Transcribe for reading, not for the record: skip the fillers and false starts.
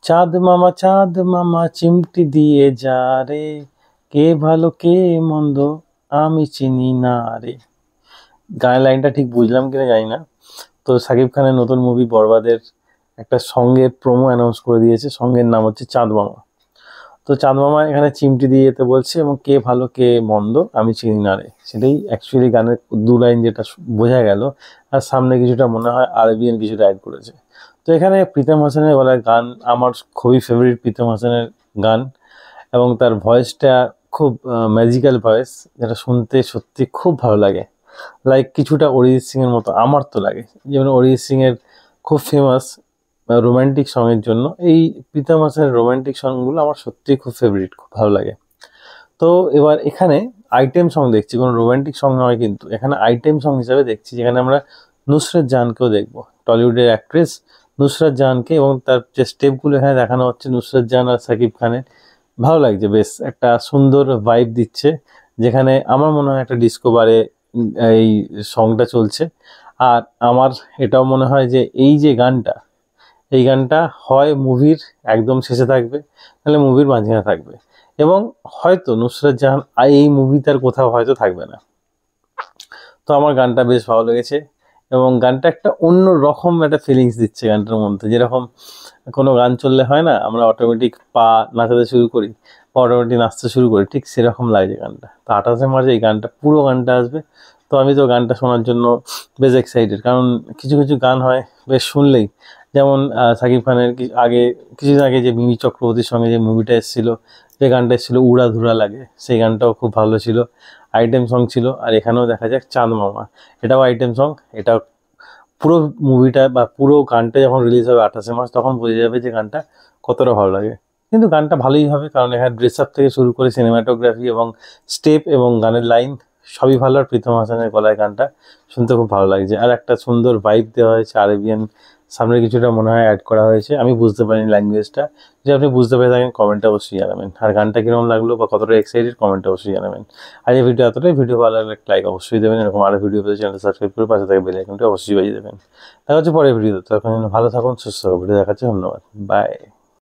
চাঁদ মামা চিমটি দিয়ে যা রে, কে ভালো কে মন্দ আমি চিনি না রে। গানের লাইনটা ঠিক বুঝলাম কিনা জানি না। তো শাকিব খানের নতুন মুভি বরবাদের একটা সঙ্গের প্রোমো অ্যানাউন্স করে দিয়েছে, সঙ্গের নাম হচ্ছে চাঁদ মামা। তো চাঁদ মামা এখানে চিমটি দিয়ে যেতে বলছে এবং কে ভালো কে মন্দ আমি চিনি না রে, সেটাই অ্যাকচুয়ালি গানের দু লাইন যেটা বোঝা গেল। আর সামনে কিছুটা মনে হয় আরবিয়ান কিছুটা অ্যাড করেছে। তো এখানে প্রীতম হাসানের গলার গান আমার খুবই ফেভারিট, প্রীতম হাসানের গান, এবং তার ভয়েসটা খুব ম্যাজিক্যাল ভয়েস, যেটা শুনতে সত্যি খুব ভালো লাগে। লাইক কিছুটা অরিজিৎ সিংয়ের মতো আমার তো লাগে। যেমন অরিজিৎ সিংয়ের খুব ফেমাস রোম্যান্টিক সঙের জন্য এই প্রীতম হাসানের রোম্যান্টিক সংগুলো আমার সত্যিই খুব ফেভারিট, খুব ভালো লাগে। তো এবার এখানে আইটেম সং দেখছি, কোনো রোম্যান্টিক সং নয় কিন্তু, এখানে আইটেম সং হিসাবে দেখছি, যেখানে আমরা নুসরাত জাহানকেও দেখবো, টলিউডের অ্যাক্ট্রেস নুসরাত জাহানকে, এবং তার যে স্টেপগুলো এখানে দেখানো হচ্ছে নুসরাত জাহান আর শাকিব খানের, ভালো লাগছে, বেশ একটা সুন্দর ভাইব দিচ্ছে। যেখানে আমার মনে হয় একটা ডিস্কো বারে এই সংটা চলছে। আর আমার এটাও মনে হয় যে এই গানটা হয় মুভির একদম শেষে থাকবে, নাহলে মুভির মাঝখানে থাকবে, এবং হয়তো নুসরাত জাহান এই মুভিটার কোথাও হয়তো থাকবে না। তো আমার গানটা বেশ ভালো লেগেছে, এবং গানটা একটা অন্য রকম একটা ফিলিংস দিচ্ছে গানটার মধ্যে। যেরকম কোনো গান চললে হয় না, আমরা অটোমেটিক পা নাচাতে শুরু করি বা অটোমেটিক নাচতে শুরু করি, ঠিক সেরকম লাগছে গানটা। তো 28শে মার্চে এই গানটা, পুরো গানটা আসবে। তো আমি তো গানটা শোনার জন্য বেশ এক্সাইটেড, কারণ কিছু কিছু গান হয় বেশ শুনলেই, যেমন শাকিব খানের কিছুদিন আগে যে মিমি চক্রবর্তীর সঙ্গে যে মুভিটা এসেছিলো, যে গানটা এসেছিলো উড়া ধুরা লাগে, সেই গানটাও খুব ভালো ছিল, আইটেম সং ছিল। আর এখানেও দেখা যাক চাঁদ মামা, এটাও আইটেম সং। এটা পুরো মুভিটা বা পুরো গানটা যখন রিলিজ হবে 28শে মার্চ, তখন বোঝা যাবে যে গানটা কতটা ভালো লাগে। কিন্তু গানটা ভালোই হবে, কারণ এখানে ড্রেস আপ থেকে শুরু করে সিনেমাটোগ্রাফি এবং স্টেপ এবং গানের লাইন সবই ভালো। আর প্রীতম হাসানের গলায় গানটা শুনতে খুব ভালো লাগছে, আর একটা সুন্দর ভাইব দেওয়া হয়েছে, আরবিয়ান সামনে কিছুটা মনে হয় অ্যাড করা হয়েছে, আমি বুঝতে পারিনি ল্যাঙ্গুয়েজটা। যদি আপনি বুঝতে পেরে থাকেন কমেন্টে অবশ্যই জানাবেন, আর গানটা কীরকম লাগলো বা কতটা এক্সাইটেড কমেন্টে অবশ্যই জানাবেন। আর এই ভিডিও এতটাই, ভিডিও ভালো লাগলে একটা লাইক অবশ্যই দেবেন, এরকম আরও ভিডিও পেতে চ্যানেলটা সাবস্ক্রাইব করে পাশে থাকে বেল আইকনটা অবশ্যই বাজিয়ে দেবেন। দেখা হচ্ছে পরের ভিডিওতে, তখন ভালো থাকুন, সুস্থ থাকুন, ভিডিও দেখাচ্ছে, ধন্যবাদ, বাই।